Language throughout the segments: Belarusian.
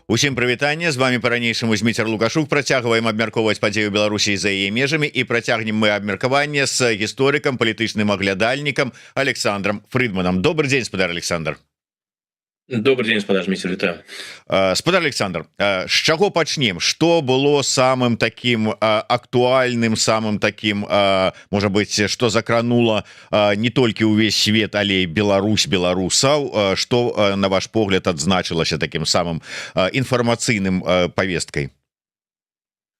Усім прывітанне, з вами по-ранейшаму Зміцер Лукашук. Працягваем абмяркоўваць падзею Беларусі за яе межамі і працягнем мы абмеркаванне з гісторыкам, палітычным аглядальнікам Александром Фридманом. Добрый день, спадар Александр. Добрый день, спадар Зміцер, вітаю. Спадар Александр, з чаго пачнем? Што было самым таким актуальным, самым таким, можа быць, што закранула не толькі ўвесь свет, але і Беларусь, беларусаў? Што, на ваш погляд, адзначылася таким самым інфармацыйным павесткай?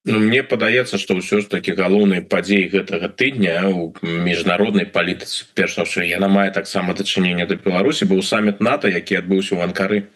Мне падаецца, што ўсё ж такі галоўнай падзеі гэтага тыдня у міжнароднай палітыцы, перш за ўсё, яна мае таксама дачыненне да Беларусі, быў саміт НАТО, які адбыўся ў Анкары.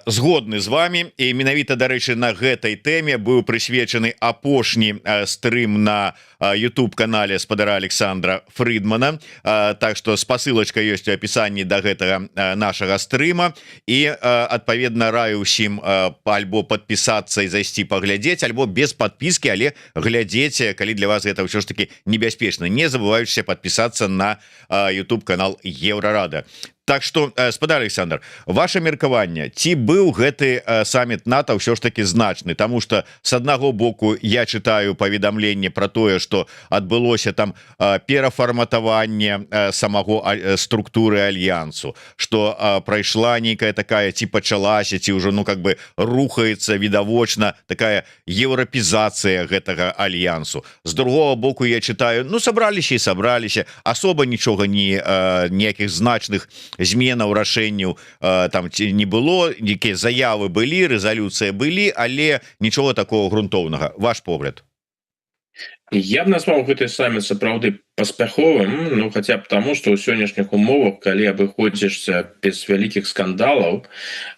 Згодны з вами, і менавіта, дарэчы, на гэтай тэме быў прысвечаны апошні стрым на YouTube-канале спадара Александра Фридмана, так што спасылачка ёсць у апісанні да гэтага нашага стрыма, і адпаведна раю ўсім альбо падпісацца і зайсці паглядзець, альбо без падпіскі, але глядзеце, калі для вас гэта ўсё ж таки небяспечна, не забываючыся падпісацца на YouTube-канал Еўрарада. Так что, спадар Александр, ваше меркаванне, ці быў гэты саміт НАТО ўсё ж таки значны, тому что с аднаго боку я читаю паведамленне про тое, что адбылося там перафарматаванне самого структуры альянсу, что прайшла нейкая такая, ці пачалася, ці ўжо, ну, как бы рухаецца відавочна такая еўрапізацыя гэтага альянсу. З другого боку я читаю, ну, собраліся і собраліся, особо нічога ніякіх значных зменаў, рашэнняў там ці не было, нейкія заявы былі, рэзалюцыя былі, але нічога такого грунтоўнага. Ваш погляд? Я б назваў гэты саміт сапраўды паспяховым, ну, хаця б таму, што ў сённяшніх умовах, калі абыходзішся без вялікіх скандалаў,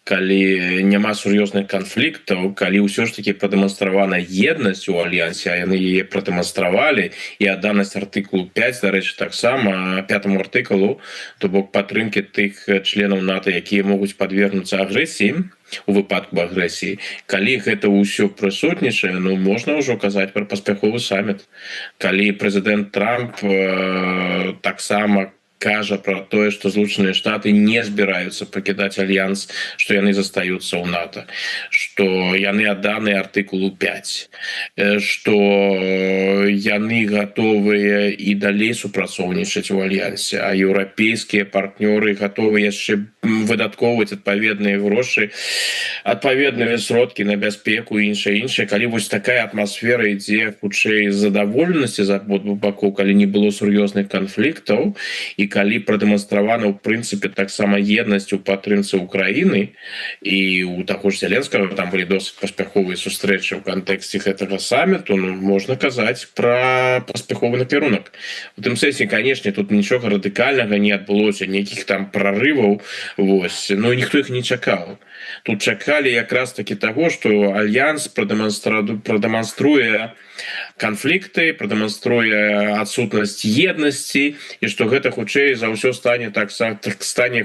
калі няма сур'ёзных канфліктаў, калі ўсё ж таки прадэманстравана еднасць у альянсе, а яны яе прадэманстравалі, і адданасць артыкулу 5, дарэчы, таксама 5-му артыкулу, то бок падтрымкі тых членаў НАТО, якія могуць падвергнуцца агрэсіі, у выпадку агрэсіі. Калі гэта ўсё прысутнічае, ну, можна ўжо казаць пра паспяховы саміт. Калі прэзідэнт Трамп таксама кажа про тое, што Злучаныя Штаты не збіраюцца пакідаць альянс, што яны застаюцца ў НАТО, што яны адданыя артыкулу 5, што яны гатовыя і далей супрацоўнічаць у альянсе, а еўрапейскія партнёры гатовы яшчэ выдаткоўваць адпаведныя грошы, адпаведныя сродкі на бяспеку і іншае. Калі вось такая атмасфера ідзе хутчэй з задаволенасці з абодвух бакоў, калі не было сур'ёзных канфліктаў, і калі прадэманстравана ў прынцыпе таксама еднасць у падтрымцы Украіны, і у таго ж Зеленскага там былі досыць паспяховыя сустрэчы ў кантэксце гэтага саміту, ну, можна казаць пра паспяховы накірунак. У тым сэнсе, канешне, тут нічога радыкальнага не адбылося, нейкіх там прарываў, вось, ну, ніхто іх не чакаў. Тут чакалі якраз таки таго, што альянс прадэманструе канфлікты, прадэманструе адсутнасць еднасці, і што гэта хутчэй за ўсё стане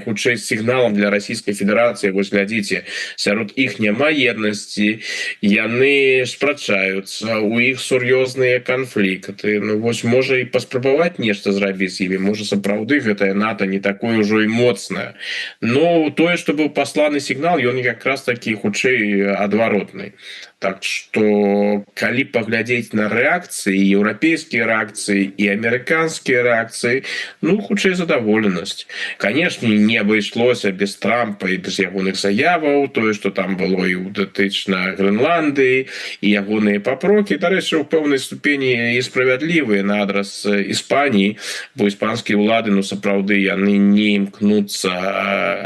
хутчэй сігналам для Расійскай Федэрацыі. Вось глядзіце, сярод іх няма еднасці, яны спрачаюцца, у іх сур'ёзныя канфлікты. Ну вось, можа і паспрабаваць нешта зрабіць з імі, можа сапраўды гэтае НАТО не такое ўжо і моцнае. Ну, тое, што быў пасланы сігнал, ён якраз такі хутчэй адваротны. Так што, калі паглядзець на рэакцыі, еўрапейскія рэакцыі і амерыканскія рэакцыі, ну, хутчэй задаволенасць. Канешне, не абышлося без Трампа і без ягоных заяваў, тое, што там было і датычна Грэнландыі, і ягоныя папрокі, дарэчы, у пэўнай ступені і справядлівыя на адрас Іспаніі, бо іспанскія ўлады, ну, сапраўды, яны не імкнуцца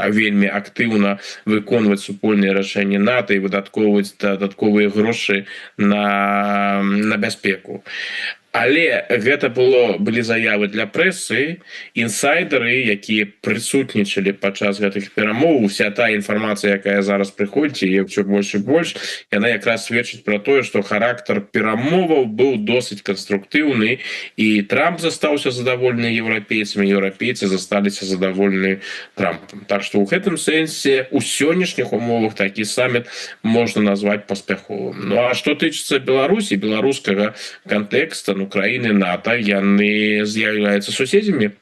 вельмі актыўна выконваць супольныя рашэнні НАТО і выдаткоўваць дадатковыя грошы на бяспеку. Але гэта былі заявы для прэсы, інсайдеры, якія прысутнічалі падчас гэтых перамоў, уся тая інфармацыя, якая зараз прыходзіць, і ўсё больш і больш, яна якраз сведчыць пра тое, што характар перамоваў быў досыць канструктыўны, і Трамп застаўся задаволены еўрапейцамі, еўрапейцы засталіся задаволены Трампам. Так што ў гэтым сэнсе у сённяшніх умовах такі саміт можна назваць паспяховым. Ну а што тычыцца Беларусі, беларускага кантэкста, Украины, НАТО, яны з'яўляюцца суседзямі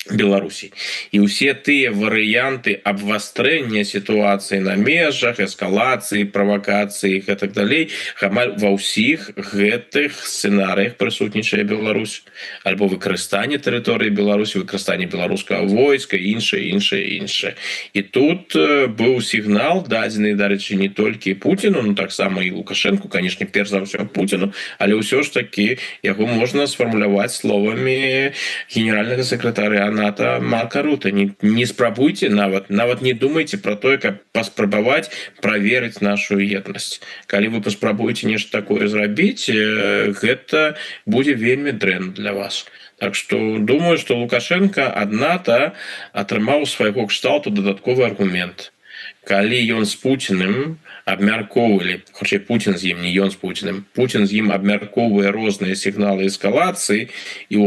Беларусі і ўсе тыя варыянты абвастрэння сітуацыі на межах, эскалацыі, правакацыі і так далей, амаль ва ўсіх гэтых сцэнарыях прысутнічае Беларусь, альбо выкарыстанне тэрыторыі Беларусі, выкарыстанне беларускага войска, іншае. І тут быў сігнал дадзены, дарэчы, не толькі Пуціну, ну таксама і Лукашенку, канешне, перш за ўсё Пуціну, але ўсё ж такі яго можна сфармуляваць словамі генеральнага сакратаря НАТО Марка Рута. Не спрабуйте, нават не думайте про тое, каб паспрабаваць праверыць нашу еднасць. Калі вы паспрабуеце нешта такое зрабіць, гэта будзе вельмі дрэнна для вас. Так что думаю, что Лукашенко ад НАТО атрымаў свайго кшталту дадатковы аргумент. Калі ён з Пуціным абмяркоўвалі, хутчэй Пуцін з ім, не ён з Пуціным, Пуцін з ім абмяркоўвае розныя сігналы эскалацыі і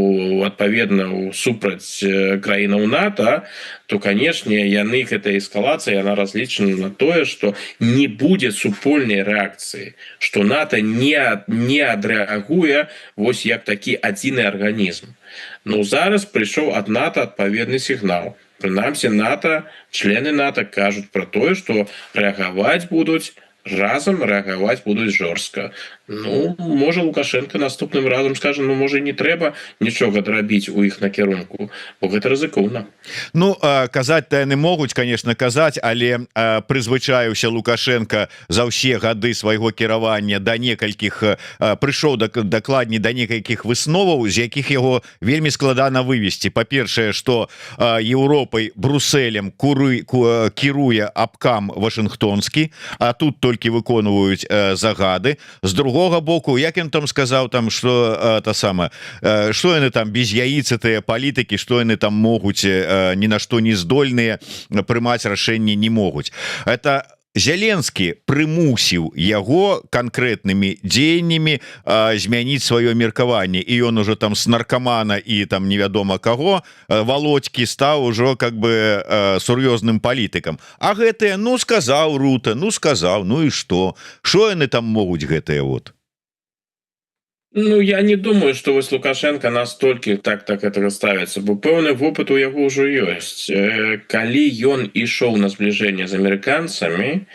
адпаведна супраць краінаў НАТО, то, канешне, яны гэтая эскалацыя, яна разлічана на тое, што не будзе супольнай рэакцыі, што НАТО не адрэагуе вось як такі адзіны арганізм. Ну, зараз прыйшоў ад НАТО адпаведны сігнал. Прынамсі, НАТО, члены НАТО кажуць пра тое, што рэагаваць будуць разам, рэагаваць будуць жорстка. Ну, можа, Лукашенко наступным разам скажа, ну, можа, не трэба нічога драбіць у іх накірунку, бо гэта рызыкоўна. Ну, казаць-то яны могуць, конечно, казаць, але прызвычаюся Лукашенко за ўсе гады свайго кіравання да некалькіх, прыйшоў дакладней да некалькіх высноваў, з якіх яго вельмі складана вывесці. Па-першае, што Еўропай, Брусэлем кіруе абкам вашынгтонскі, а тут толькі выконваюць загады. З другога боку, як ён там сказаў, там, што што яны там без яйцатыя палітыкі, што яны там могуць, ні на што не здольныя, прымаць рашэнні не могуць. Это Зеленскі прымусіў яго канкрэтнымі дзеяннямі змяніць сваё меркаванне, і ён ужо там с наркамана і там невядома каго Володькі стаў ужо как бы сур'ёзным палітыкам. А гэтыя, ну сказаў Рута, ну сказаў, ну і што яны там могуць гэтыя вот? Ну, я не думаю, что вось Лукашенко настолькі так гэтага ставіцца, бо пэўны вопыт у яго ўжо ёсць. Калі ён ішоў на збліжэнне з амерыканцамі,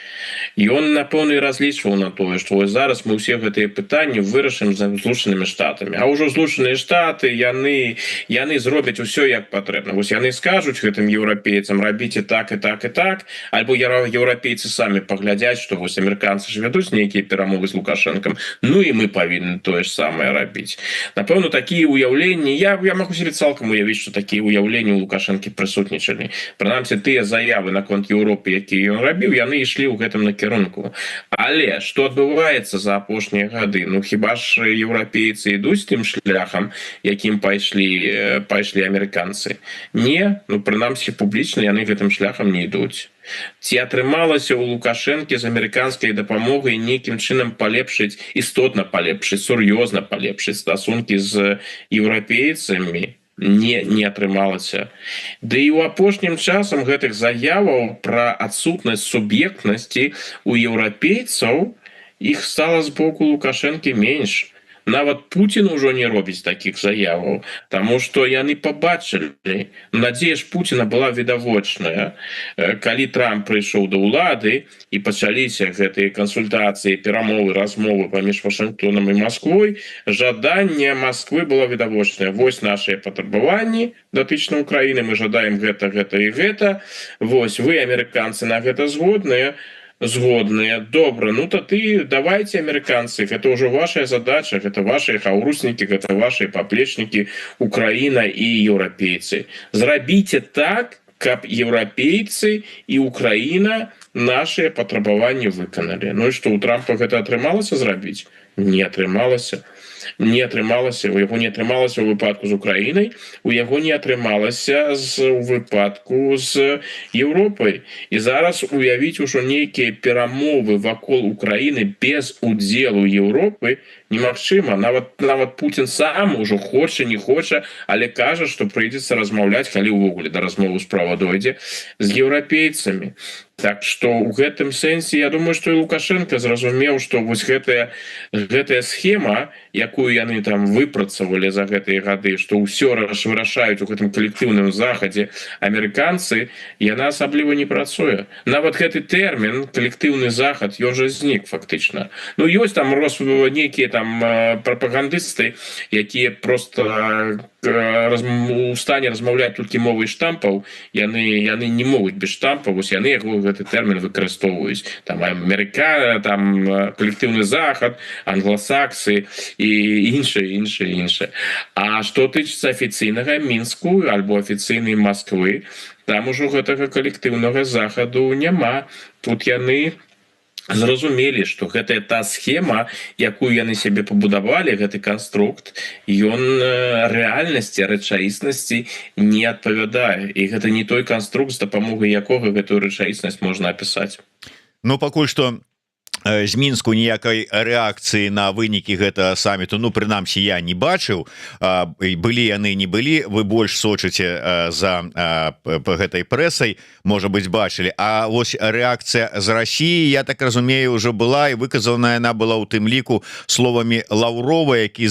ён, напэўна, і разлічваў на тое, што вось зараз мы ўсе гэтыя пытанні вырашым з Злучанымі Штатамі. А ўжо Злучаныя Штаты, яны зробяць усё як патрэбна. Вось яны скажуць гэтым еўрапейцам, рабіце так і так і так, альбо еўрапейцы самі паглядзяць, што вось амерыканцы ж вядуць нейкія перамовы з Лукашенком, ну і мы павінны тое ж самае рабіць. Напэўна, такія ўяўленні, я магу себе цалкам уявіць, што такія ўяўленні ў Лукашэнкі прысутнічалі. Прынамсі, тыя заявы наконт Еўропы, якія ён рабіў, яны ішлі ў гэтым накірунку. Але што адбываецца за апошнія гады? Ну, хіба ж еўрапейцы ідуць тым шляхам, якім пайшлі амерыканцы? Не, ну, прынамсі, публічна яны гэтым шляхам не ідуць. Ці атрымалася ў Лукашэнкі з амерыканскай дапамогай нейкім чынам істотна палепшыць, сур'ёзна палепшыць стасункі з еўрапейцамі? Не атрымалася. Ды і ў апошнім часам гэтых заяваў пра адсутнасць суб'ектнасці у еўрапейцаў іх стала з боку Лукашэнкі менш. Нават Пуцін ужо не робіць такіх заяваў, таму што яны пабачылі. Надзея ж Пуціна была відавочная. Калі Трамп прыйшоў да ўлады і пачаліся гэтыя кансультацыі, перамовы, размовы паміж Вашынгтонам і Масквой, жаданне Масквы было відавочнае. Вось нашыя патрабаванні датычна Украіны, мы жадаем гэта і гэта. Вось вы, амерыканцы, на гэта згодныя, добра, ну тады давайте, амерыканцы, гэта ўжо ваша задача, гэта ваши хаўруснікі, гэта ваши паплечнікі, Украіна і еўрапейцы. Зрабіце так, каб еўрапейцы і Украіна нашыя патрабаванні выканалі. Ну і што, у Трампа гэта атрымалася зрабіць? Не атрымалася. У яго не атрымалася ў выпадку з Украінай, у яго не атрымалася у выпадку з Еўропай. І зараз уявіць ужо нейкія перамовы вакол Украіны без удзелу Еўропы немагчыма. Нават Путін сам ужо хоча не хоча, але кажа, што прыйдзецца размаўляць, калі ўвогуле да размовы справа дойдзе, з еўрапейцамі. Так што ў гэтым сэнсе я думаю, што і Лукашенко зразумеў, што вось гэтая схема, якую яны там выпрацавалі за гэтыя гады, што ўсё вырашаюць у гэтым калектыўным захадзе амерыканцы, яна асабліва не працуе. Нават гэты тэрмін калектыўны захад ён жа знік фактычна. Ну ёсць там нейкія там прапагандысты, якія просто у стане размаўляць толькі мовай штампаў, яны не могуць без штампаў, вось яны яго гэты тэрмін выкарыстоўваюць. Там амерыкана, там калектыўны захад, англасаксы і іншае. А што тычыцца афіцыйнага Мінску альбо афіцыйнай Масквы, там ужо гэтага калектыўнага захаду няма. Тут яны зразумелі, што гэтая та схема, якую яны сябе пабудавалі, гэты канструкт, ён рэальнасці, рэчаіснасці не адпавядае. І гэта не той канструкт, з дапамогай якога гэтую рэчаіснасць можна апісаць. Ну пакуль што з Мінску ніякай рэакцыі на вынікі гэтага саміту, ну прынамсі я не бачыў, былі яны не былі, вы больш сочыце за гэтай прэсай, можа быць бачылі, а вось рэакцыя з Расіі, я так разумею, ўжо была і выказана яна была ў тым ліку словамі Лаўрова, які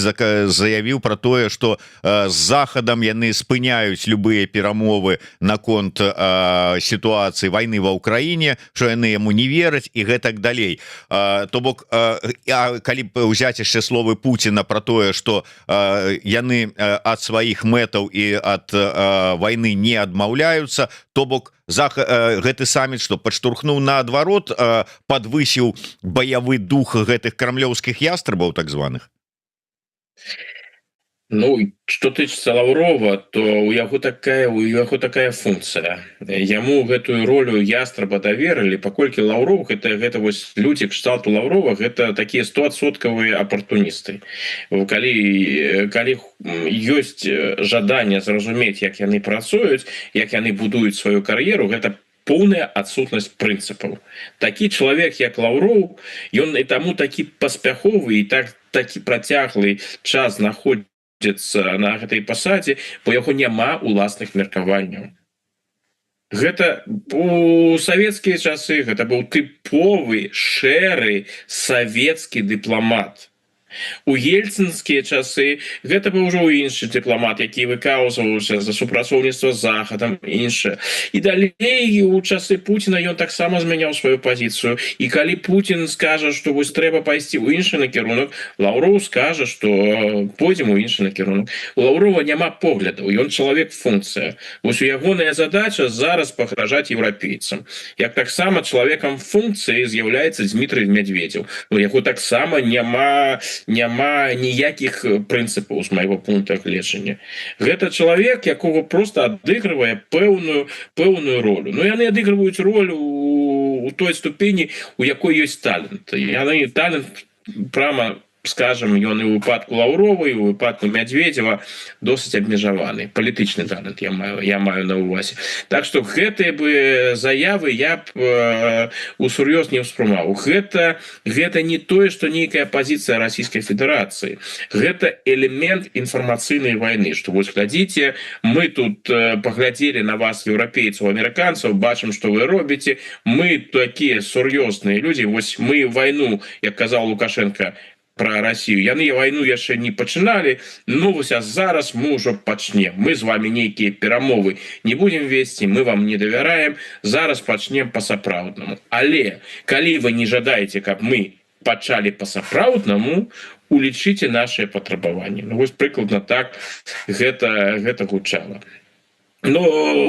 заявіў пра тое, што з захадам яны спыняюць любыя перамовы наконт сітуацыі вайны ва ўкраіне, што яны яму не вераць і гэтак далей. То бок калі ўзяць яшчэ словы Пуціна про тое, што яны ад сваіх мэтаў і ад вайны не адмаўляюцца, то бок гэты саміт што падштурхнуў наадварот, падвысіў баявы дух гэтых крамлёўскіх ястрабаў так званых. Ну, што тычыцца Лаўрова, то у яго такая функцыя. Яму гэтую ролю ястраба даверылі, паколькі Лаўров гэта вось людзі кшталту Лаўрова, гэта такія 100% апартуністы. Калі ёсць жаданне зразумець, як яны працуюць, як яны будуюць сваю кар'еру, гэта поўная адсутнасць прынцыпаў. Такі чалавек, як Лаўров, ён і таму такі паспяховы і такі працяглы час знаходзіць на гэтай пасадзе, бо яго няма уласных меркаванняў. Гэта у савецкія часы гэта быў тыповы шэры савецкі дыпламат. У ельцынскія часы гэта быў ужо іншы дыпламат, які выказваўся за супрацоўніцтва з захадам і іншае. І далей у часы Пуціна ён таксама змяняў сваю пазіцыю. І калі Путін скажа, што вось трэба пайсці ў іншы накірунак, Лаўров скажа, што пойдзем у іншы накірунак. У Лаўрова няма поглядаў, ён чалавек функцыя. Вось у ягоная задача зараз пагражаць еўрапейцам. Як таксама чалавекам функцыі з'яўляецца Дмітрый Медведзеў. У яго таксама няма ніякіх прынцыпаў з майго пункта гледжання. Гэта чалавек, якога проста адыгрывае пэўную ролю. Ну яны адыгрываюць роль у той ступені, у якой ёсць талент. Яны талент прама скажем, ён і ў выпадку Лаўрова, і ў выпадку Медведзева досыць абмежаваны. Палітычны талент я маю на ўвазе. Так што гэтыя бы заявы я б усур'ёз не ўспрымаў. Гэта не тое, што нейкая пазіцыя Расійскай Федэрацыі. Гэта элемент інфармацыйнай вайны, што вось глядзіце, мы тут паглядзелі на вас, еўрапейцаў, амерыканцаў, бачым, што вы робіце, мы такія сур'ёзныя людзі, вось мы вайну, як казаў Лукашенко, про Россию. Яны войну яшчэ не пачыналі, ну вось зараз мы ўжо пачнем. Мы з вами нейкія перамовы не будем весці, мы вам не давяраем, зараз пачнем па-сапраўднаму. Але калі вы не жадаеце, каб мы пачалі па-сапраўднаму, улічыце нашыя патрабаванні. Ну вось прыкладна так гэта гучала. Но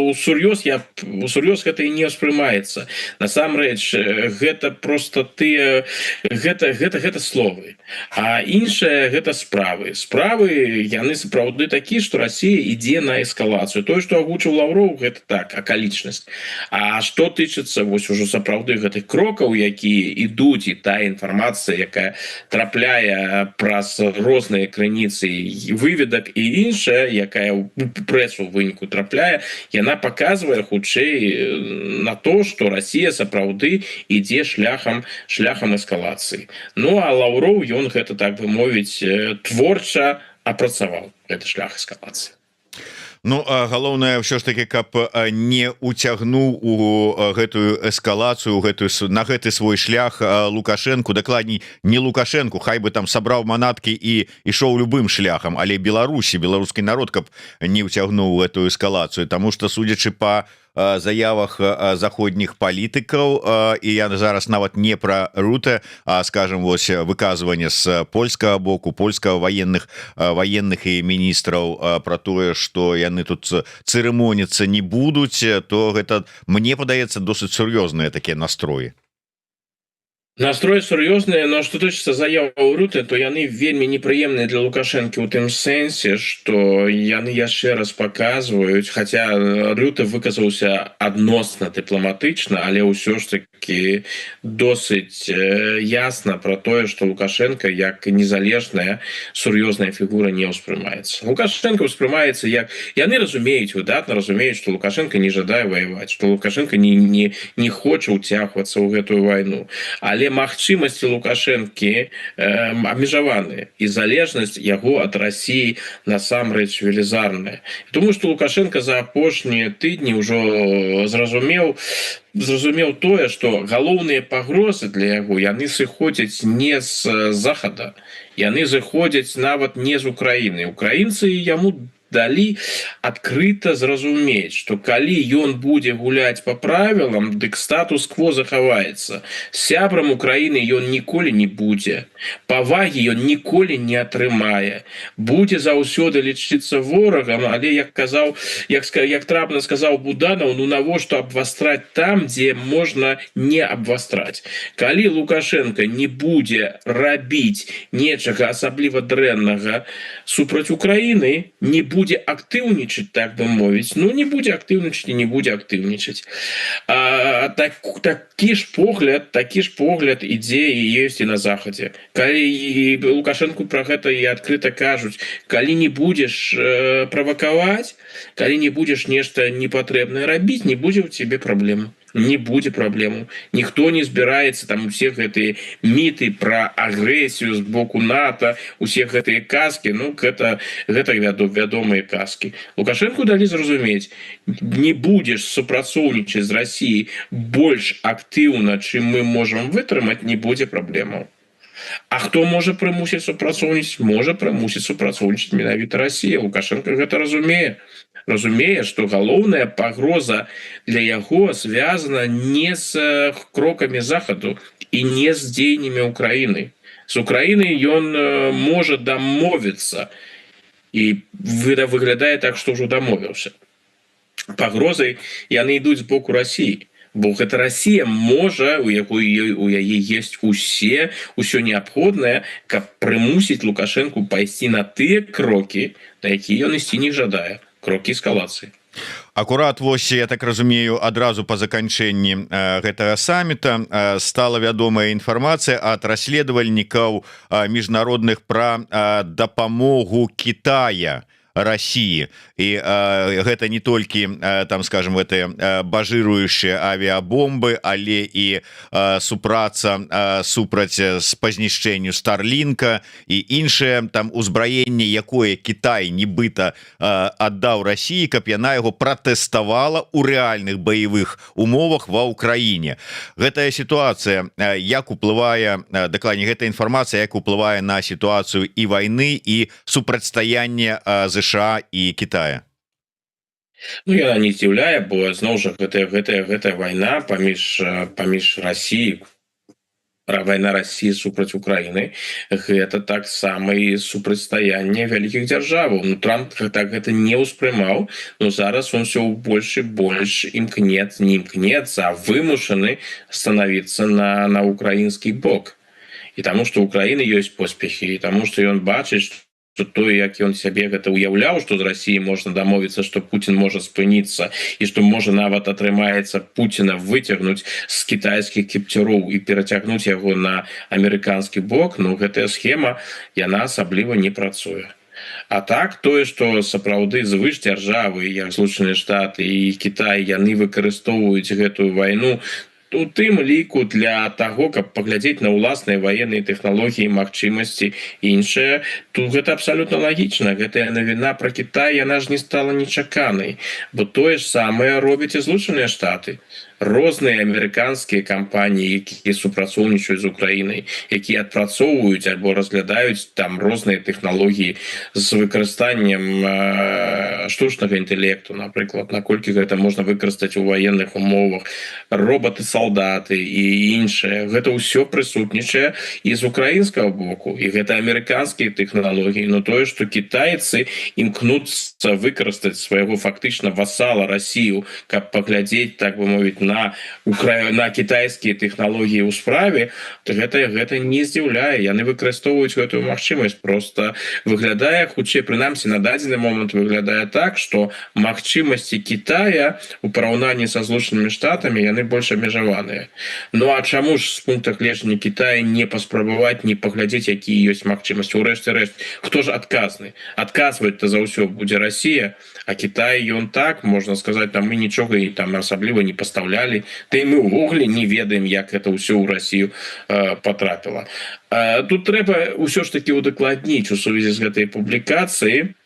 усур'ёз гэта і не ўспрымаецца. Насамрэч гэта просто гэта словы. А іншае гэта справы. Справы яны сапраўды такі, што Расія ідзе на эскалацыю. Тое, што агучыў Лаўров, гэта так, акалічнасць. А што тычыцца вось ужо сапраўды гэтых крокаў, якія ідуць, і тая інфармацыя, якая трапляе праз розныя крыніцы выведак і іншая, якая ў прэсу ў выніку трапляе, падкрэсляе, яна показывае хутчэй на то, что Россия сапраўды ідзе шляхам эскалацыі. Ну а Лаўроў ён гэта, так бы мовіць, творча апрацаваў гэты шлях эскалацыі. Ну галоўнае ўсё ж таки, каб не уцягнуў у гэтую эскалацыю, на гэты свой шлях Лукашенко, дакладней не Лукашенко, хай бы там сабраў манаткі і ішоў любым шляхам, але беларускі народ каб не ўцягнуў эту эскалацыю, тому что судзячы по заявах заходніх палітыкаў, і я зараз нават не пра Руте, а скажем, вось выказванне з польскага боку, военных і міністраў пра тое, што яны тут цырымоніцца не будуць, то гэта, мне падаецца, досыць сур'ёзныя такія настроі. Настрой сур'ёзныя, но што тычыцца заяваў Руты, то яны вельмі непрыемныя для Лукашэнкі ў тым сэнсе, што яны яшчэ раз паказваюць, хаця Рута выказаўся адносна дыпламатычна, але ўсё ж такі досыць ясна пра тое, што Лукашенко як незалежная сур'ёзная фігура не ўспрымаецца. Лукашенко ўспрымаецца як... Яны разумеюць, выдатна разумеюць, што Лукашенко не жадае ваяваць, што Лукашенко не хоча ўцягвацца ў гэтую вайну. Але магчымасці Лукашэнкі абмежаваныя, і залежнасць яго ад Расіі насамрэч велізарная. Думаю, што Лукашенко за апошнія тыдні ўжо зразумеў тое, што галоўныя пагрозы для яго яны сыходзяць не з захада, яны зыходзяць нават не з Украіны. Украінцы яму далі адкрыта зразумець, што калі ён будзе гуляць па правілам, дык статус-кво захаваецца. Сябрам Украіны ён ніколі не будзе. Павагі ён ніколі не атрымае. Будзе заўсёды лічыцца ворагам, але як трапна сказаў Буданов, ну навошта абвастраць там, дзе можна не абвастраць. Калі Лукашенко не будзе рабіць нечага асабліва дрэннага супраць Украіны, не будзе актыўнічаць, так бы мовіць, ну не будзе актыўнічаць і не будзе актыўнічаць. Такі ж погляд ідзе і ёсць і на захадзе. Калі Лукашенко пра гэта і адкрыта кажуць, калі не будзеш правакаваць, калі не будзеш нешта непатрэбнае рабіць, не будзе ў цябе праблем. Не будзе праблему. Ніхто не збіраецца, там усе гэтыя міты пра агрэсію з боку НАТО, усе гэтыя казкі, ну гэта вядомыя казкі. Лукашенку далі зразумець, не будзеш супрацоўнічаць з Расіяй больш актыўна, чым мы можам вытрымаць, не будзе праблемаў. А хто можа прымусіць супрацоўнічаць? Можа прымусіць супрацоўнічаць менавіта Расія. Лукашенко гэта разумее, што галоўная пагроза для яго звязана не з крокамі захаду і не з дзеяннямі Украіны. З Украінай ён можа дамовіцца і выглядае так, што ўжо дамовіўся. Пагрозы яны ідуць з боку Расіі. Бо гэта Расія можа, у яе ёсць усё неабходнае, каб прымусіць Лукашенку пайсці на тыя крокі, на якія ён ісці не жадае. Крокі эскалацыі. Акурат вось, я так разумею, адразу па заканчэнні гэтага саміта стала вядомая інфармацыя ад расследавальнікаў міжнародных пра дапамогу Китая России, і гэта не толькі там, скажем, гэтыя бажыруючыя авіабомбы, але і супраца супраць спазнішчэнню Старлінка і іншае там узбраенне, якое Китай нібыта аддаў России, каб яна яго пратэставала ў рэальных баявых умовах ва Ўкраіне. Гэтая сітуацыя як уплывае, дакладней, гэта інфармацыя як уплывае на сітуацыю і вайны, і супрацьстаяння США і Китая? Ну, яна не здзіўляе, бо зноў жа гэтая вайна паміж Расіяй, вайна Расіі супраць Украіны, гэта таксама і супрацьстаянне вялікіх дзяржаваў. Ну, Трамп так гэта не ўспрымаў, но зараз он все больш і больш не імкнецца, а вымушаны станавіцца на украінскі бок. І таму, што Украіны ёсць поспехі, і таму, што ён бачыць, што тое, як ён сябе гэта уяўляў, што з Расіі можна дамовіцца, што Пуцін можа спыніцца і што можа нават атрымаецца Пуціна выцягнуць з кітайскіх кіпцюроў і перацягнуць яго на амерыканскі бок, ну гэтая схема, яна асабліва не працуе. А так тое што сапраўды звыш дзяржавы як Злучаныя Штаты і Кітай яны выкарыстоўваюць гэтую вайну у тым ліку для таго каб паглядзець на ўласныя ваенныя тэхналогіі магчымасці іншыя тут гэта абсалютна лагічна гэтая навіна пра Кітай яна ж не стала нечаканай бо тое ж самае робяць і Злучаныя Штаты розныя амерыканскія кампаніі якія супрацоўнічаюць з Украінай якія адпрацоўваюць альбо разглядаюць там розныя тэхналогіі з выкарыстаннем штучнага інтэлекту напрыклад наколькі гэта можна выкарыстаць у ваенных умовах роботы салдаты і іншае гэта ўсё прысутнічае і з украінскага боку і гэта амерыканскія тэхналогіі но тое што кітайцы імкнуцца выкарыстаць свайго фактычна васала Расію каб паглядзець так бы мовіць на кітайскія тэхналогіі ў справе то гэта не здзіўляе яны выкарыстоўваюць гэтую магчымасць просто выглядае хутчэй прынамсі на дадзены момант выглядае так што магчымасці Кітая у параўнанні са Злучанымі Штатамі яны больш абмежаваныя ну а чаму ж з пункта гледжання Кітая не паспрабаваць не паглядзець якія ёсць магчымасці у рэшце рэшт хто ж адказны адказваць-то за ўсё будзе Расія а Кітай ён так можна сказаць там мы нічога і там асабліва не пастаўляем да і мы ўвогуле не ведаем як это ўсё ў Расію патрапіла тут трэба ўсё ж таки удакладніць у сувязі з гэтай публікацыі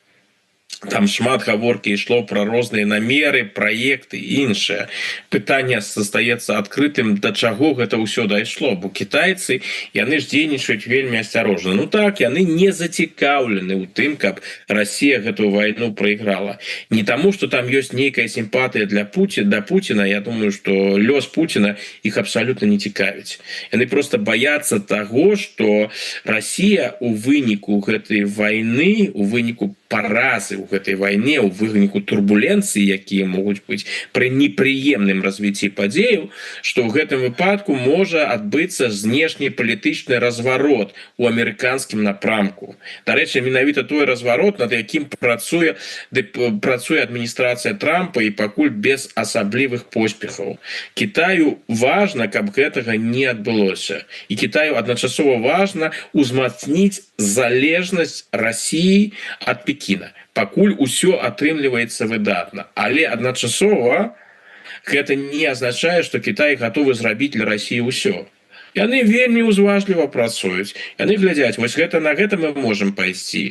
там шмат гаворкі ішло пра розныя намеры праекты іншае пытанне застаецца адкрытым да чаго гэта ўсё дайшло бо кітайцы яны ж дзейнічаюць вельмі асцярожна ну так яны не зацікаўлены ў тым каб Расія гэтую вайну прайграла не таму што там ёсць нейкая сімпатыя для Пуціна я думаю што лёс Пуціна іх абсалютна не цікавіць яны просто баяцца таго што Расія у выніку гэтай вайны у выніку паразы ў гэтай вайне у выніку турбуленцыі якія могуць быць пры непрыемным развіцці падзеяў што ў гэтым выпадку можа адбыцца знешні палітычны разварот у амерыканскім напрамку дарэчы менавіта той разварот над якім працуе адміністрацыя Трампа і пакуль без асаблівых поспехаў Кітаю важна каб гэтага не адбылося і Кітаю адначасова важна узмацніць залежнасць Расіі ад Пекіна пакуль усё атрымліваецца выдатна але адначасова гэта не азначае што Кітай гатовы зрабіць для Расіі ўсё яны вельмі ўзважліва працуюць яны глядзяць вось гэта на гэта мы можам пайсці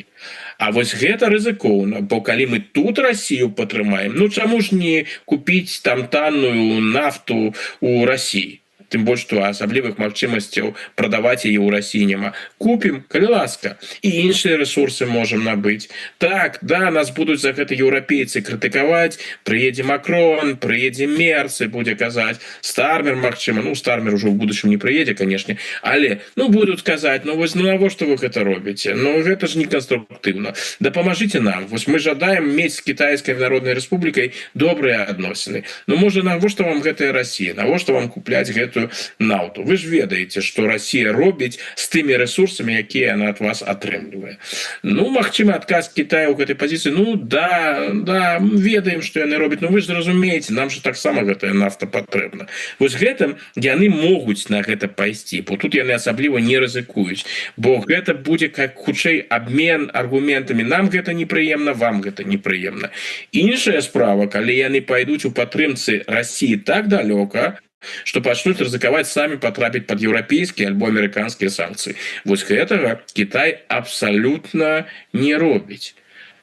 а вось гэта рызыкоўна бо калі мы тут Расію падтрымаем ну чаму ж не купіць там танную нафту у Расіі тым больш што асаблівых магчымасцяў прадаваць яе ў Расіі няма купім калі ласка і іншыя рэсурсы можам набыць так да нас будуць за гэта еўрапейцы крытыкаваць прыедзе Макрон прыедзе Мерц і будзе казаць Стармер магчыма ну Стармер ужо ў будучым не прыедзе канешне але ну будуць казаць ну вось ну навошта вы гэта робіце ну гэта ж не канструктыўна дапамажыце нам вось мы жадаем мець з Кітайскай Народнай Рэспублікай добрыя адносіны ну можа навошта вам гэтая Расія навошта вам купляць гэтую нафту вы ж ведаеце што Расія робіць з тымі рэсурсамі якія яна ад вас атрымлівае ну магчыма адказ Кітая ў гэтай пазіцыі ну да ведаем што яны робяць ну вы ж разумееце нам же таксама гэтая нафта патрэбна вось гэтым яны могуць на гэта пайсці бо тут яны асабліва не рызыкуюць бо гэта будзе как хутчэй абмен аргументамі нам гэта непрыемна вам гэта непрыемна іншая справа калі яны пайдуць у падтрымцы Расіі так далёка што пачнуць рызыкаваць самі патрапіць пад еўрапейскія альбо амерыканскія санкцыі вось гэтага Кітай абсалютна не робіць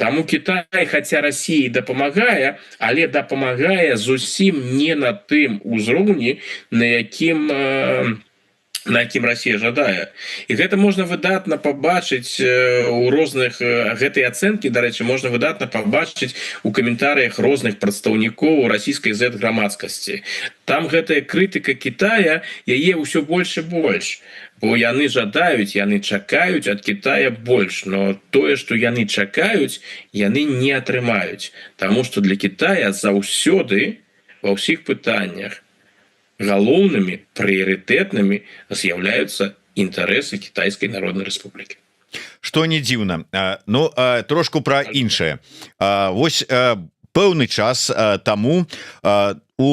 таму Кітай хаця Расіі дапамагае але дапамагае зусім не на тым узроўні на якім Расія жадае і гэта можна выдатна пабачыць у розных гэтай ацэнкі дарэчы можна выдатна пабачыць у каментарыях розных прадстаўнікоў расійскай Z-грамадскасці там гэтая крытыка Кітая яе ўсё больш і больш бо яны жадаюць яны чакаюць ад Кітая больш но тое што яны чакаюць яны не атрымаюць таму што для Кітая заўсёды ва ўсіх пытаннях галоўнымі прыярытэтнымі з'яўляюцца інтарэсы Кітайскай Народнай Рэспублікі што не дзіўна ну трошку пра іншае вось пэўны час таму у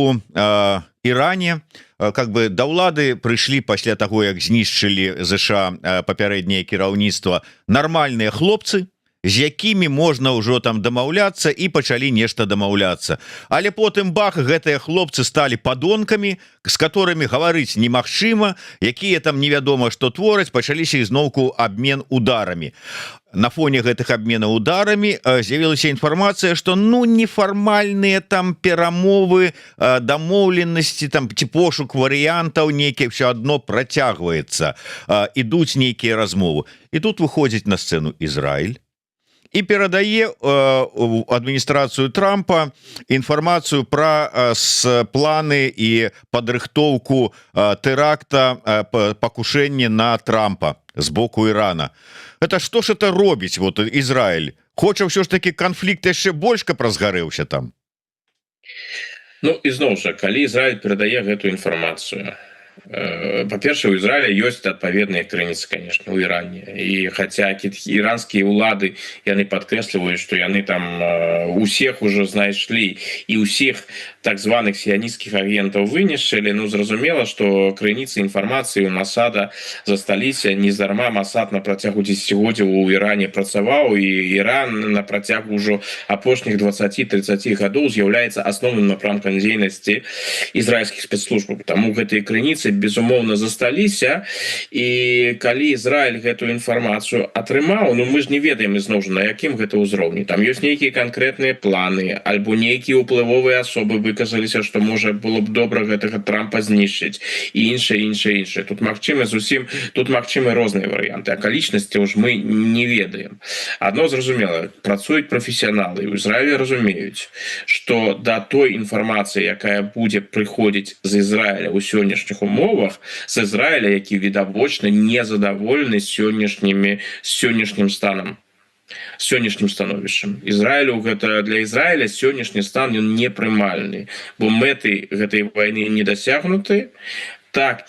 Іране как бы да ўлады прыйшлі пасля таго як знішчылі ЗША папярэдняе кіраўніцтва нармальныя хлопцы з якімі можна ўжо там дамаўляцца і пачалі нешта дамаўляцца. Але потым бах, гэтыя хлопцы сталі падонкамі, з которыми гаварыць немагчыма, якія там невядома што твораць, пачаліся ізноўку абмен ударамі. На фоне гэтых абменаў ударамі з'явілася інфармацыя, што нефармальныя там перамовы, дамоўленасці там ці пошук варыянтаў нейкі все адно працягваецца, ідуць нейкія размовы. І тут выходзіць на сцэну Ізраіль і перадае адміністрацыю Трампа інфармацыю пра планы і падрыхтоўку тэракта, пакушэння на Трампа з боку Ірана. Это што ж это робіць вот Ізраіль? Хоча ўсё ж такі канфлікт яшчэ больш каб разгарэўся там? Ну, ізноў жа, калі Ізраіль перадае гэтую інфармацыю, па-першае, у Ізраіля ёсць адпаведныя крыніцы, конечно, у Іране. І хаця іранскія ўлады, яны падкрэсліваюць, што яны там усіх ужо знайшлі і ўсіх так званых сіянісцкіх агентаў вынішчылі, ну, зразумела, што крыніцы інфармацыі у Масада засталіся. Нездарма Масад на працягу дзесяцігоддзяў у Іране працаваў, і Іран на працягу ўжо апошніх 20-30 гадоў з'яўляецца асноўным напрамкам дзейнасці ізраільскіх спецслужбаў. Таму гэтыя крыніцы безумоўна засталіся, і калі Ізраіль гэтую інфармацыю атрымаў, ну мы ж не ведаем ізноў жа на якім гэта ўзроўні. Там ёсць нейкія канкрэтныя планы, альбо нейкія ўплывовыя асобы выказаліся, што можа было б добра гэтага Трампа знішчыць, і іншае. Тут магчымы розныя варыянты, акалічнасці ўж мы не ведаем. Адно зразумела, працуюць прафесіяналы, у Ізраілі разумеюць, што да той інфармацыі, якая будзе прыходзіць з Ізраіля ў сённяшніх умовах, з Ізраіля, які відавочна незадаволены сённяшнім станам, сённяшнім становішчам. Ізраілю гэта для Ізраіля сённяшні стан ён непрымальны, бо мэты гэтай вайны не дасягнуты. Так,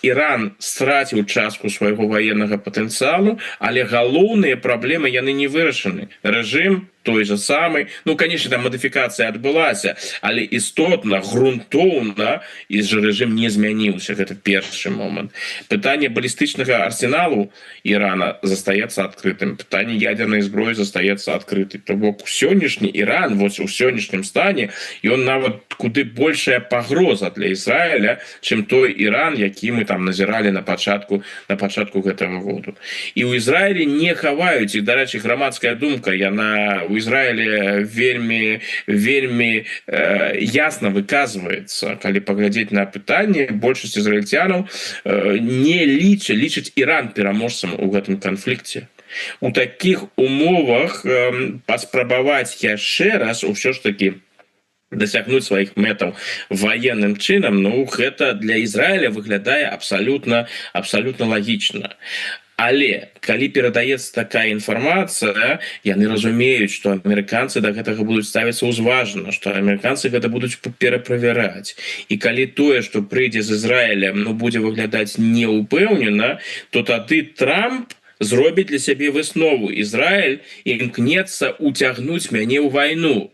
Іран страціў частку свайго ваеннага патэнцыялу, але галоўныя праблемы яны не вырашаны. Рэжым той же самый, ну, конечно, там модификация адбылася, але істотна, грунтоўна, і же рэжым не змяніўся, гэта першы момант. Пытанне балістычнага арсеналу Ірана застаецца адкрытым, пытанне ядернай зброі застаецца адкрытым. То бок сённяшні Іран, вот у сённяшнім стане, ён нават куды большая пагроза для Ізраіля, чым той Іран, які мы там назіралі на пачатку гэтага году. І ў Ізраілі не хаваюць, і, дарэчы, грамадская думка, яна у Ізраілі вельмі ясна выказваецца. Калі паглядзець на пытанне, большасць ізраільцянаў не лічаць Іран пераможцам у гэтым канфлікце. У такіх умовах паспрабаваць яшчэ раз ўсё ж такі дасягнуць сваіх мэтаў военным чынам, ну, гэта для Ізраіля выглядае абсалютна лагічна. Але калі перадаецца такая інфармацыя, яны разумеюць, што амерыканцы да гэтага будуць ставіцца ўзважана, што амерыканцы гэта будуць пераправяраць. І калі тое, што прыйдзе з Ізраіля, ну, будзе выглядаць неўпэўнена, то тады Трамп зробіць для сябе выснову. Ізраіль імкнецца уцягнуць мяне ў вайну.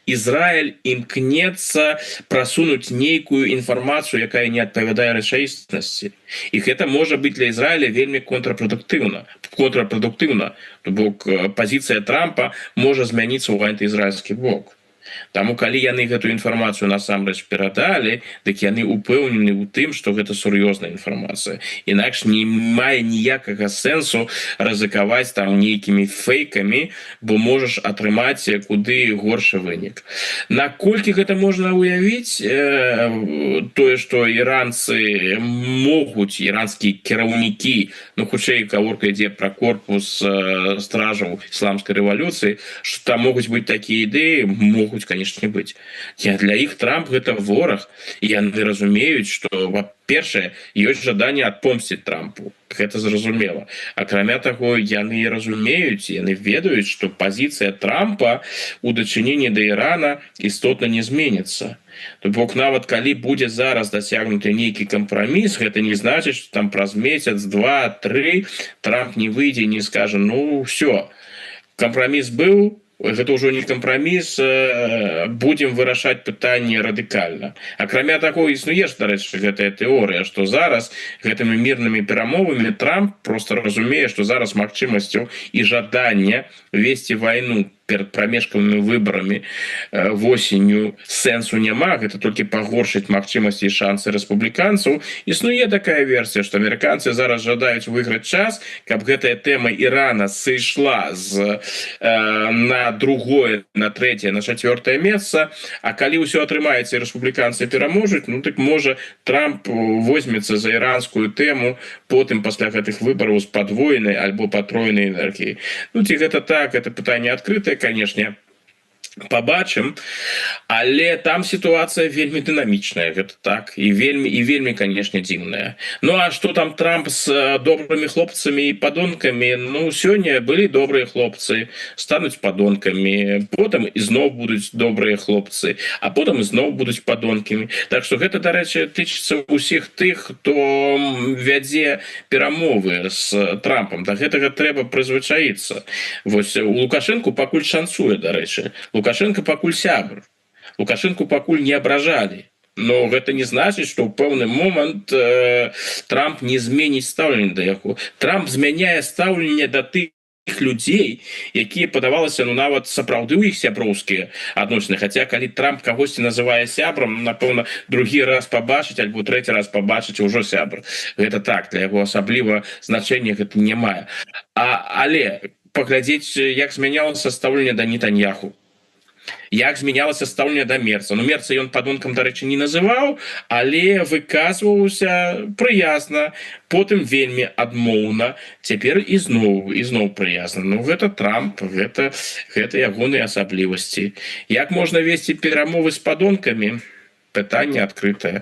Ізраіль імкнецца прасунуць нейкую інфармацыю, якая не адпавядае рэчаіснасці. І гэта можа быць для Ізраіля вельмі контрапрадуктыўна. То бок пазіцыя Трампа можа змяніцца ў антыізраільскі бок. Таму калі яны гэтую інфармацыю насамрэч перадалі, дык яны упэўнены ў тым, што гэта сур'ёзная інфармацыя. Інакш не мае ніякага сэнсу рызыкаваць там нейкімі фейкамі, бо можаш атрымаць куды горшы вынік. Наколькі гэта можна уявіць? Тое, што іранцы могуць, іранскія кіраўнікі, ну, хутчэй гаворка ідзе пра корпус стражаў ісламскай рэвалюцыі, што там могуць быць такія ідэі, могуць, конечно, быць. Для іх Трамп гэта вораг, і яны разумеюць, што, па-першае, ёсць жаданне адпомсціць Трампу. Гэта зразумела. Акрамя таго, яны разумеюць, яны ведаюць, што пазіцыя Трампа ў дачыненні да Ірана істотна не зменіцца. То бок нават калі будзе зараз дасягнуты нейкі кампраміс, гэта не значыць, што там праз месяц, 2, 3 Трамп не выйдзе і не скажа, ну, ўсё, кампраміс быў, гэта ўжо не кампраміс, будзем вырашаць пытанне радыкальна. Акрамя таго, існуе ж, дарэчы, гэтая тэорыя, што зараз гэтымі мірнымі перамовамі Трамп просто разумее, што зараз магчымасцяў і жадання весці вайну перед промежковыми выборами восенню сэнсу няма, гэта толькі пагоршыць магчымасці і шансы рэспубліканцаў. Існуе такая версія, што амерыканцы зараз жадаюць выйграць час, каб гэтая тэма Ірана сышла на другое, на трэцяе, на чацвёртае месца, а калі ўсё атрымаецца і рэспубліканцы пераможуць, ну так можа Трамп возьмецца за іранскую тэму потым пасля гэтых выбараў з падвоенай альбо патройнай энергіяй. Ну ці гэта так, это пытанне адкрытае, конечно, побачым, але там ситуация вельмі дынамічная, гэта так, і вельмі, конечно, дзіўная. Ну а что там Трамп с добрымі хлопцамі і падонкамі? Ну сёння былі добрыя хлопцы, стануць падонкамі, потым ізноў будуць добрыя хлопцы, а потым ізноў будуць падонкамі. Так что гэта, дарэчы, тычыцца ўсіх тых, хто вядзе перамовы с Трампом. Да гэтага трэба прызвычаіцца. Вось у Лукашенко пакуль шанцуе, дарэчы. Лукашенко пакуль сябр. Лукашенко пакуль не абражалі. Но гэта не значыць, што ў пэўны момант Трамп не зменіць стаўленне да яго. Трамп змяняе стаўленне да тых людзей, якія, падавалася, ну нават сапраўды ў іх сяброўскія адносіны. Хаця калі Трамп кагосьці называе сябрам, напэўна, другі раз пабачыць альбо трэці раз пабачыць ўжо сябр. Гэта так, для яго асабліва значэння гэта не мае. Але паглядзець, як змянялася стаўленне да Нетаньяху, як змянялася стаўленне да Мерца. Ну, Мерца ён падонкам, дарэчы, не называў, але выказваўся прыязна, потым вельмі адмоўна, цяпер ізноў прыязна. Ну, гэта Трамп, гэта ягоныя асаблівасці. Як можна весці перамовы з падонкамі? Пытанне адкрытае.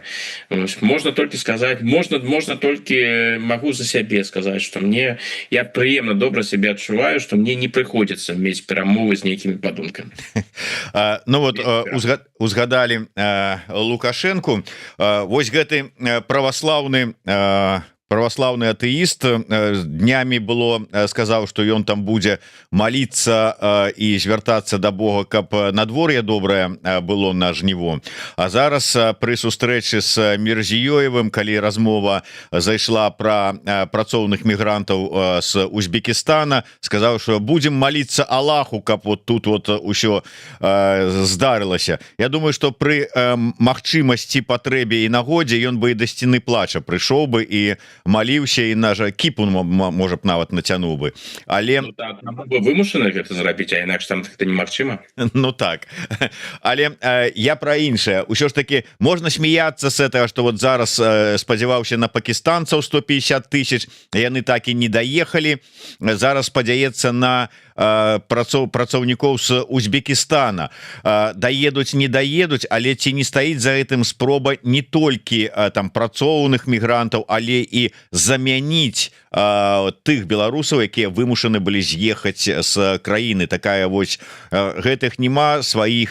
Можна толькі сказаць, можна толькі магу за сябе сказаць, што я прыемна добра сябе адчуваю, што мне не прыходзіцца мець перамовы з нейкімі падонкамі. Ну вот узгадалі Лукашенко. Вось гэты праваслаўны атэіст днямі было сказаў, што ён там будзе маліцца і звяртацца да Бога, каб надвор'е добрае было на жніво. А зараз пры сустрэчы з Мірзіёевым, калі размова зайшла пра працоўных мігрантаў з Узбекістана, сказаў, што будзем маліцца Аллаху, каб вот тут вот усё здарылася. Я думаю, што пры магчымасці, патрэбе і нагодзе ён бы і да сцены плача прыйшоў бы і маліўся, і наша кіпун можа б нават нацянуў бы, але вымушаны гэта зрабіць, а інакш там гэта немагчыма. Ну так, але я пра іншае. Усё ж таки можна смяяцца з этого, што вот зараз спадзяваўся на пакістанцаў 150 000, яны так і не даехалі. Зараз спадзяецца на працаўнікоў з Узбекістана. Даедуць, не даедуць, але ці не стаіць за гэтым спроба не толькі там працоўных мігрантаў, але і замяніць тых беларусаў, якія вымушаны былі з'ехаць з краіны. Такая вось гэтых няма, сваі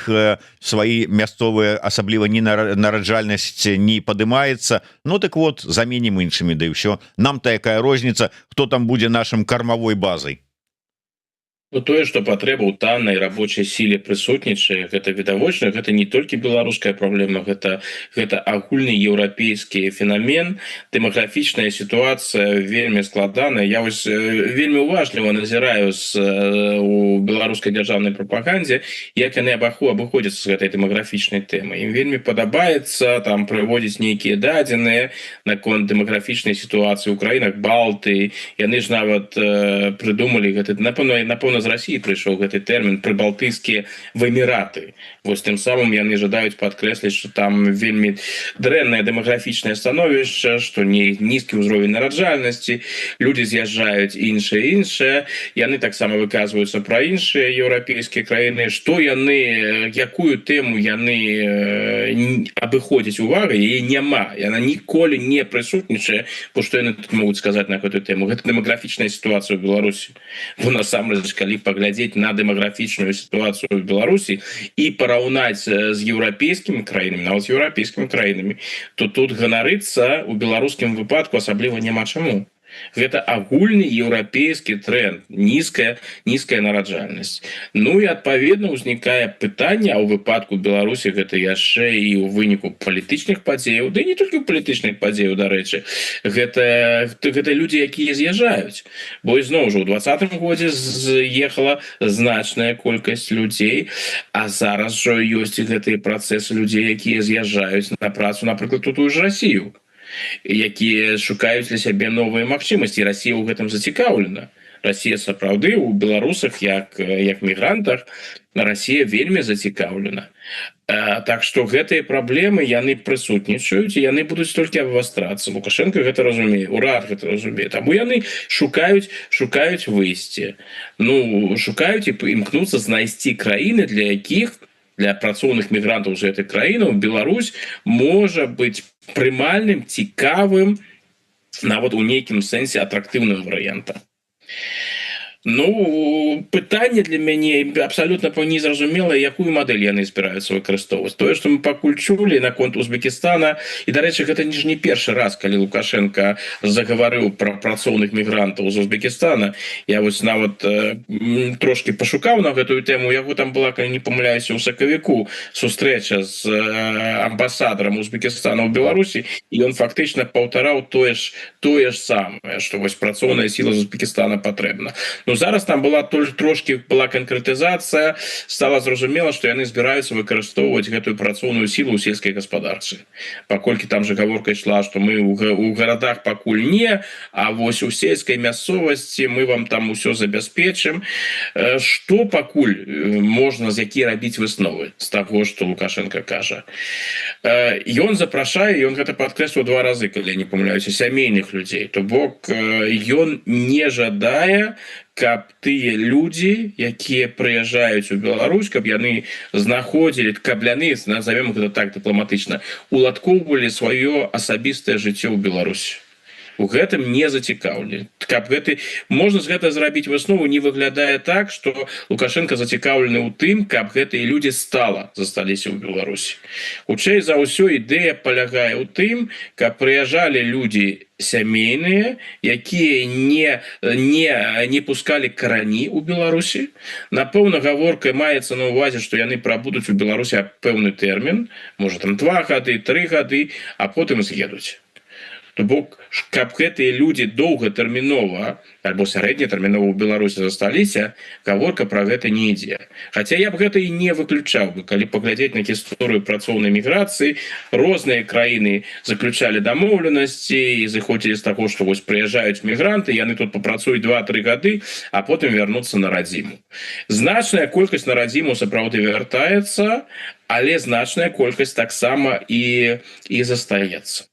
мясцовыя, асабліва не нараджальнасць не падымаецца. Ну так вот, заменім іншымі, да і ўсё. Нам-то якая розніца, хто там будзе нашым кармавой базай. Ну, тое, што патрэба ў таннай рабочай сіле прысутнічае, гэта відавочна, гэта не толькі беларуская праблема, гэта агульны еўрапейскі фенамен. Дэмаграфічная сітуацыя вельмі складаная. Я вось вельмі уважліва назіраю у беларускай дзяржаўнай прапагандзе, як яны абыходзяцца з гэтай дэмаграфічнай тэмай. Ім вельмі падабаецца там прыводзіць нейкія дадзеныя наконт дэмаграфічнай сітуацыі ў краінах Балтыі. Яны ж нават прыдумалі гэта, напэўна, з России прыйшоў гэты тэрмін прыбалтыйскія выміраты. Вось тым самым яны жадаюць падкрэсліць, што там вельмі дрэннае дэмаграфічнае становішча, што нізкі ўзровень нараджальнасці, людзі з'язджаюць іншае. Яны таксама выказваюцца пра іншыя еўрапейскія краіны, што яны, якую тэму яны абыходзяць увагай, яе няма. Яна ніколі не прысутнічае, бо што яны тут могуць сказаць на гэтую тэму. Гэта дэмаграфічная сітуацыя ў Беларусі. Бо насамрэч, калі паглядзець на дэмаграфічную сітуацыю ў Беларусі і параўнаць з еўрапейскімі краінамі, нават з еўрапейскімі краінамі, то тут ганарыцца ў беларускім выпадку асабліва няма чаму. Гэта агульны еўрапейскі тренд, нізкая нараджальнасць. Ну і адпаведна ўзнікае пытанне, а ў выпадку Беларусі гэта яшчэ і ў выніку палітычных падзеяў, ды не толькі ў палітычных падзеяў, дарэчы, гэта людзі, якія з'язджаюць. Бо ізноў жа ў 2020 годзе з'ехала значная колькасць людзей, а зараз жа ёсць і гэтыя працэсы людзей, якія з'язджаюць на працу, напрыклад, тут у ж Расію, якія шукаюць для сябе новыя магчымасці. Расія ў гэтым зацікаўлена. Расія сапраўды у беларусах як мігрантах, Расія вельмі зацікаўлена. Так што гэтыя праблемы яны прысутнічаюць, і яны будуць толькі абвастрацца. Лукашенко гэта разумее, урад гэта разумее. Таму яны шукаюць выйсце. Ну, шукаюць і імкнуцца знайсці краіны, для якіх, для працоўных мігрантаў з гэтай краіны, Беларусь можа быць прымальным, цікавым, нават у нейкім сэнсе атрактыўным варыянтам. Ну, пытанне для мяне абсалютна незразумела, якую мадэль яны збіраюцца выкарыстоўваць. Тое, што мы пакуль чулі наконт Узбекістана, і, дарэчы, гэта не першы раз, калі Лукашенко загаварыў пра працоўных мігрантаў з Узбекістана. Я вось нават трошки пашукаў на гэтую тэму. Яго там была, калі не памыляюся, у сакавіку сустрэча з амбасадарам Узбекістана ў Беларусі, і ён фактычна паўтараў тое ж самае, што вось працоўная сіла з Узбекістана патрэбна. Зараз там была трошки канкрэтызацыя, стала зразумела, што яны збіраюцца выкарыстоўваць гэтую працоўную сілу ў сельскай гаспадарцы. Паколькі там жа гаворка ішла, што мы ў гарадах пакуль не, а вось у сельскай мясцовасці мы вам там усё забяспечым. Што пакуль можна з які рабіць высновы з таго, што Лукашенко кажа? Ён запрашае, ён гэта падкрэсліў 2 разы, калі я не памыляюся, сямейных людзей. То бок ён не жадае, каб тыя людзі, якія прыязджаюць у Беларусь, каб яны знаходзілі, каб яны, назовем гэта так дыпламатычна, уладкоўвалі сваё асабістае жыццё ў Беларусі. У гэтым не зацікаўлены. Можна з гэта зрабіць выснову, не выглядае так, што Лукашенко зацікаўлены ў тым, каб гэтыя людзі стала засталіся ў Беларусі. Хутчэй за ўсё ідэя палягае ў тым, каб прыязджалі людзі сямейныя, якія не пускалі карані ў Беларусі. Напэўна, гаворка маецца на ўвазе, што яны прабудуць у Беларусі пэўны тэрмін, можа там 2 гады, 3 гады, а потым з'едуць. То бок, каб гэтыя людзі доўгатэрмінова альбо сярэднятэрмінова ў Беларусі засталіся, гаворка пра гэта не ідзе. Хаця я б гэта і не выключаў бы, калі паглядзець на гісторыю працоўнай міграцыі, розныя краіны заключалі дамоўленасці і зыходзілі з таго, што вось прыязджаюць мігранты, яны тут папрацуюць 2-3 гады, а потым вярнуцца на радзіму. Значная колькасць на радзіму сапраўды вяртаецца, але значная колькасць таксама і застаецца.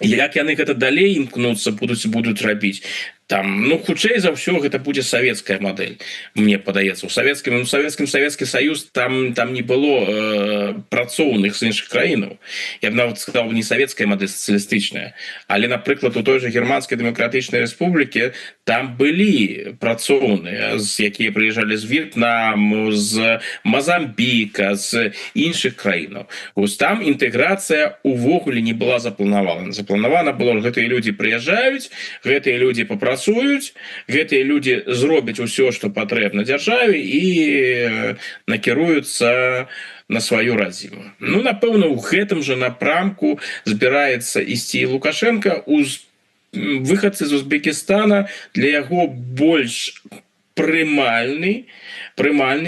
Як яны гэта далей імкнуцца будуць рабіць? Там, ну, хутчэй за ўсё, гэта будзе савецкая мадэль, мне падаецца. У Савецкім Савецкі Саюз там не было працоўных з іншых краінаў. Я б нават сказаў, не савецкая мадэль, сацыялістычная. Але, напрыклад, у той жа Германскай дэмакратычнай рэспублікі там былі працоўныя, якія прыязджалі з В'етнаму, з Мазамбіка, з іншых краінаў. Вось там інтэграцыя увогуле не была запланавана. Запланавана было, гэтыя людзі прыязджаюць, гэтыя людзі працуюць, гэтыя людзі зробяць усё, што патрэбна дзяржаве і накіруюцца на сваю радзіму. Ну, напэўна, у гэтым жа напрамку збіраецца ісці Лукашенко. Выхадцы з Узбекістана, для яго больш прымальны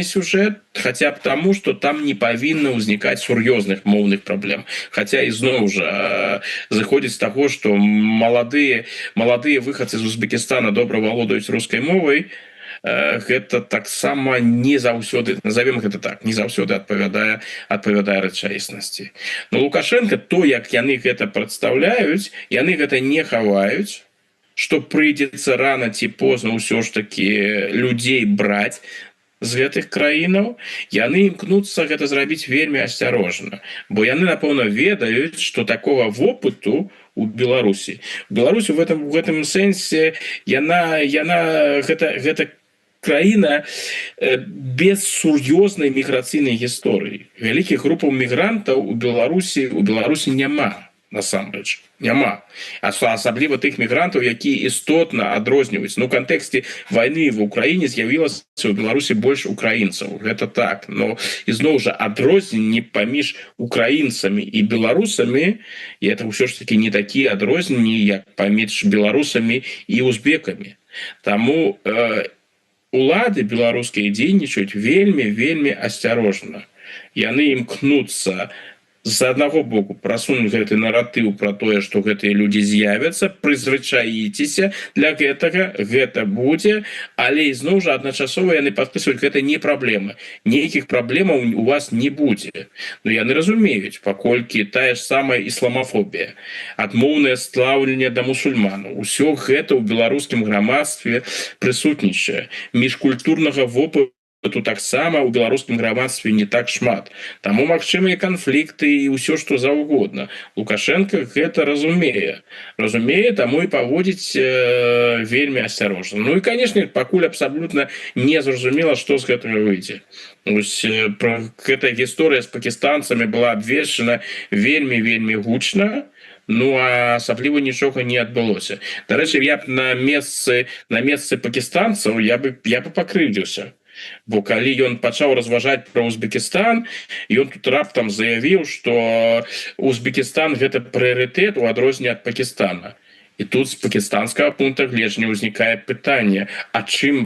сюжэт, хаця б таму, што там не павінна ўзнікаць сур'ёзных моўных праблем. Хаця ізноў жа зыходзіць з таго, што маладыя выхадцы з Узбекістана добра валодаюць рускай мовай, гэта таксама не заўсёды, назовем гэта так, не заўсёды адпавядае рэчаіснасці. Но Лукашенко, то, як яны гэта прадстаўляюць, яны гэта не хаваюць, што прыйдзецца рана ці позна ўсё ж такі людзей браць з гэтых краінаў, яны імкнуцца гэта зрабіць вельмі асцярожна. Бо яны, напэўна, ведаюць, што такога вопыту у Беларусі. Беларусь у гэтым сэнсе, гэта краіна без сур'ёзнай міграцыйнай гісторыі. Вялікіх групаў мігрантаў у Беларусі няма. насамрэч няма, асабліва тых мігрантаў, якія істотна адрозніваюць. Ну, у кантэксце вайны в Украіне з'явілася у Беларусі больш украінцаў, гэта так, но ізноў жа адрозненні паміж украінцамі і беларусамі, і это ўсё ж таки не такія адрозненні, як паміж беларусамі і узбекамі. Таму улады беларускія дзейнічаюць вельмі асцярожна. Яны імкнуцца з аднаго боку прасунуць гэты наратыў пра тое, што гэтыя людзі з'явяцца, прызвычаіцеся для гэтага, гэта будзе, але ізноў жа адначасова яны падпісваюць, гэта не праблема. Нейкіх праблемаў у вас не будзе. Но яны разумеюць, паколькі тая ж самая ісламафобія, адмоўнае стаўленне да мусульманаў, усё гэта ў беларускім грамадстве прысутнічае. Міжкультурнага вопыту тут таксама ў беларускім грамадстве не так шмат. Таму магчымыя канфлікты і ўсё што заўгодна. Лукашенко гэта разумее, таму і паводзіць вельмі асцярожна. Ну і, канешне, пакуль абсалютна не зразумела, што з гэтага выйдзе. Гэтая гісторыя з пакістанцамі была абвешчана вельмі гучна, ну а асабліва нічога не адбылося. Дарэчы, я б на месцы пакістанцаў я бы пакрыўдзіўся. Бо калі ён пачаў разважаць пра Узбекістан, ён тут раптам заявіў, што Узбекістан гэта прыярытэт у адрозненне ад Пакістана. І тут з пакістанскага пункта гледжання ўзнікае пытанне: а чым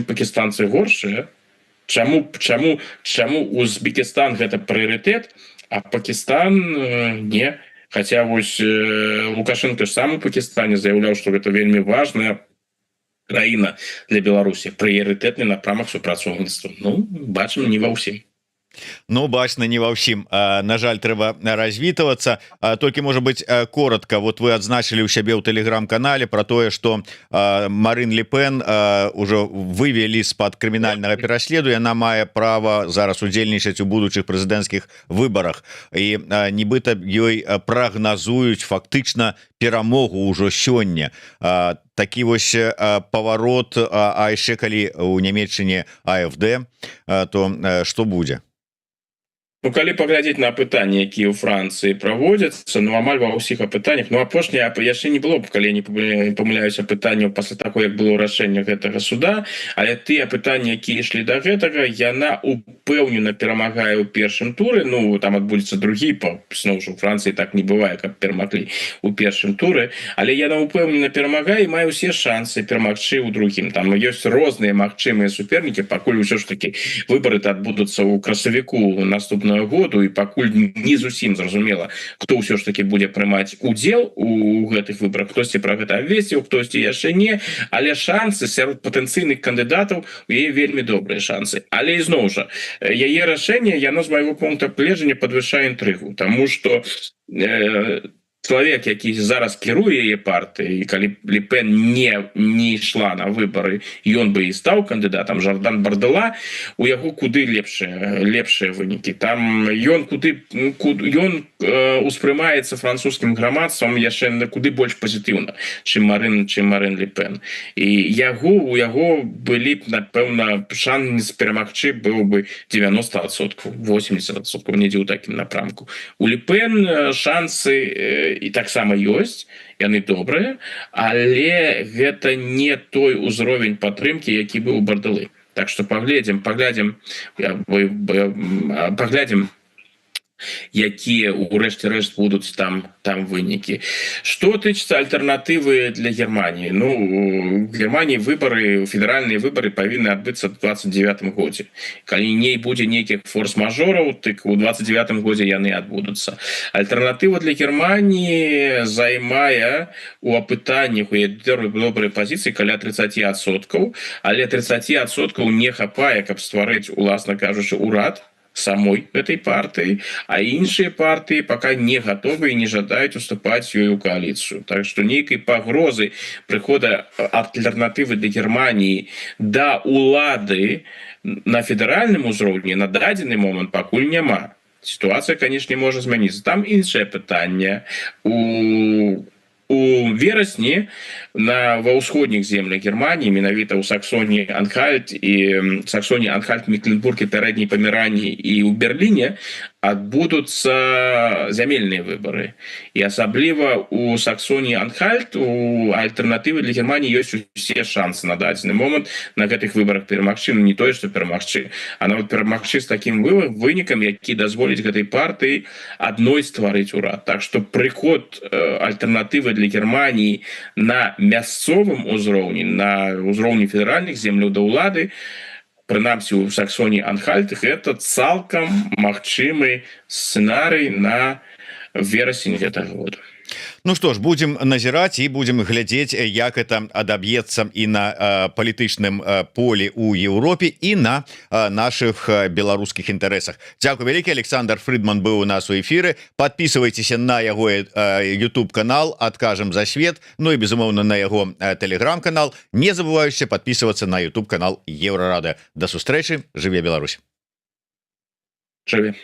пакістанцы горшыя? Чаму Узбекістан гэта прыярытэт, а Пакістан не? Хаця вось Лукашенко ж сам у Пакістане заяўляў, што гэта вельмі важная краіна для Беларусі, прыярытэтны напрамак супрацоўніцтва. Ну, бачым, не ва ўсім. Ну, бачна, не ва ўсім. На жаль, трэба развітвацца. Толькі, можа быць, коротко, вот вы адзначылі ў сябе ў тэлеграм-канале про тое, што Марин Ле Пен ўжо вывелі з-пад крымінальнага пераследу, яна мае права зараз удзельнічаць у будучых прэзідэнцкіх выбарах, і нібыта ёй прагназуюць фактычна перамогу ўжо сёння. Такі вось паварот, а яшчэ калі у Нямецчыне АФД, то што будзе? Ну, калі паглядзець на пытанні, якія ў Францыі праводзяцца, ну, амаль ва ўсіх апытаннях, ну, апошняе яшчэ не было, калі я не памыляюся, пытанняў пасля таго, як было рашэнне гэтага суда, але тыя пытанні, якія ішлі да гэтага, яна упэўнена перамагае ў першым туры, ну, там адбудзецца другі, зноў жа, у Францыі так не бывае, каб перамаглі ў першым туры, але яна упэўнена перамагае і мае ўсе шансы перамагчы ў другім. Там ёсць розныя магчымыя супернікі, пакуль усё ж такі выбары адбудуцца ў красавіку наступного году, і пакуль не зусім зразумела, хто ўсё ж таки будзе прымаць удзел у гэтых выбарах. Хтосьці пра гэта абвесціў, хтосьці яшчэ не, але шансы сярод патэнцыйных кандыдатаў у яе вельмі добрыя шансы. Але ізноў жа, яе рашэнне, яно з майго пункта гледжання падвышае інтрыгу, таму што чалавек, які зараз кіруе яе партыяй, і калі Ле Пен не ішла на выбары, ён бы і стаў кандыдатам, Жардан Бардела, у яго куды лепшыя вынікі. Там ён успрымаецца французскім грамадствам яшчэ куды больш пазітыўна, чым Марин Ле Пен. І у яго былі б, напэўна, шанс перамагчы быў бы 90%, 80%, недзе ў такім напрамку. У Ле Пен шансы і таксама ёсць, яны добрыя, але гэта не той узровень падтрымкі, які быў у Бардэлы. Так што паглядзім, якія ў рэшце-рэшт будуць там вынікі. Што тычыцца альтэрнатывы для Германіі? Ну, у Германіі федэральныя выбары павінны адбыцца ў 29 годзе. Калі не будзе нейкіх форс-мажораў, дык у 29 годзе яны адбудуцца. Альтэрнатыва для Германіі займае у апытаннях у добрай пазіцыі каля 30%, але 30% не хапае, каб стварыць, уласна кажучы, урад самой этой партыі, а іншыя партыі пака не гатовы і не жадаюць уступаць ёй у кааліцыю. Так што нейкай пагрозы прыхода альтэрнатывы для Германіі да улады на федэральным узроўні на дадзены момант пакуль няма. Сітуацыя, канешне, можа змяніцца. Там іншае пытанне. У верасні ва ўсходніх землях Германіі, менавіта ў Саксоніі-Анхальт і Саксоніі-Анхальт, Мекленбург і Пярэдняй Памеранії і ў Берліне адбудуцца зямельныя выбары, і асабліва у Саксоніі Анхальт у альтэрнатывы для Германії ёсць усе шансы на дадзены момант на гэтых выбарах перамагчы, не тое што перамагчы, а нават перамагчы з такім вынікам, які дазволіць гэтай партыі адной стварыць урад. Так што прыход альтэрнатывы для Германії на мясцовым узроўні, на ўзроўні федэральных земляў да ўлады, прынамсі у Саксоніі Анхальт, гэта цалкам магчымы сцэнарый на верасень гэтага года. Ну что ж, будем назіраць і будем глядзець, як это адаб'ецца і на палітычным полі у Еўропе і на наших беларускіх інтарэсах. Дзякуй вялікі. Александр Фридман быў у нас у эфіры. Подписывайтеся на яго YouTube канал «Адкажам за свет», ну і безумоўна на яго телеграм-канал. Не забывайце подписываться на YouTube канал Еўрарада. До сустрэчы. Жыве Беларусь. Жыве.